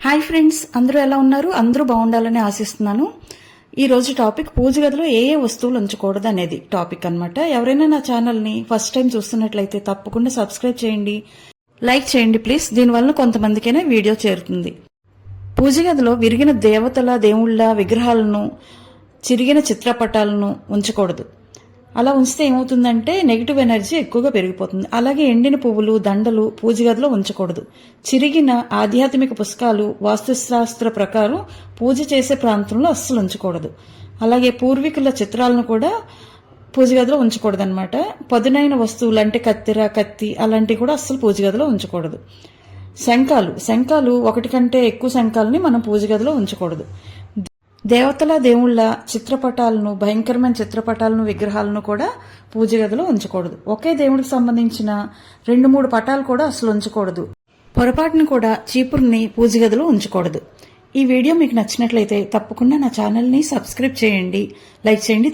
Hi friends, అందరూ ఎలా ఉన్నారు? అందరూ బాగుండాలని ఆశిస్తున్నాను. ఈ రోజు టాపిక్ పూజ గదిలో ఏ వస్తువులు ఉంచకూడదు అనేది టాపిక్ అన్నమాట. ఎవరైనా నా ఛానల్ని ఫస్ట్ టైం చూస్తున్నట్లయితే తప్పకుండా సబ్స్క్రైబ్ చేయండి, లైక్ చేయండి ప్లీజ్. దీనివల్ల కొంతమందికైనా వీడియో చేరుతుంది. పూజ గదిలో విరిగిన దేవతల, దేవుళ్ళ విగ్రహాలను, చిరిగిన చిత్రపటాలను ఉంచకూడదు. అలా ఉంచితే ఏమవుతుందంటే నెగిటివ్ ఎనర్జీ ఎక్కువగా పెరిగిపోతుంది. అలాగే ఎండిన పువ్వులు, దండలు పూజ గదిలో ఉంచకూడదు. చిరిగిన ఆధ్యాత్మిక పుస్తకాలు వాస్తుశాస్త్ర ప్రకారం పూజ చేసే ప్రాంతంలో అస్సలు ఉంచకూడదు. అలాగే పూర్వీకుల చిత్రాలను కూడా పూజ గదిలో ఉంచకూడదు అనమాట. పదునైన వస్తువులు అంటే కత్తెర, కత్తి అలాంటివి కూడా అస్సలు పూజ గదిలో ఉంచకూడదు. శంఖాలు ఒకటి కంటే ఎక్కువ శంఖాలని మనం పూజ గదిలో ఉంచకూడదు. దేవతల, దేవుళ్ళ చిత్రపటాలను, భయంకరమైన చిత్రపటాలను, విగ్రహాలను కూడా పూజ గదిలో ఉంచకూడదు. ఒకే దేవుడికి సంబంధించిన 2-3 పటాలు కూడా అసలు ఉంచకూడదు. పొరపాటును కూడా చీపురుని పూజ గదిలో ఉంచకూడదు. ఈ వీడియో మీకు నచ్చినట్లయితే తప్పకుండా నా ఛానల్ని సబ్స్క్రైబ్ చేయండి, లైక్ చేయండి.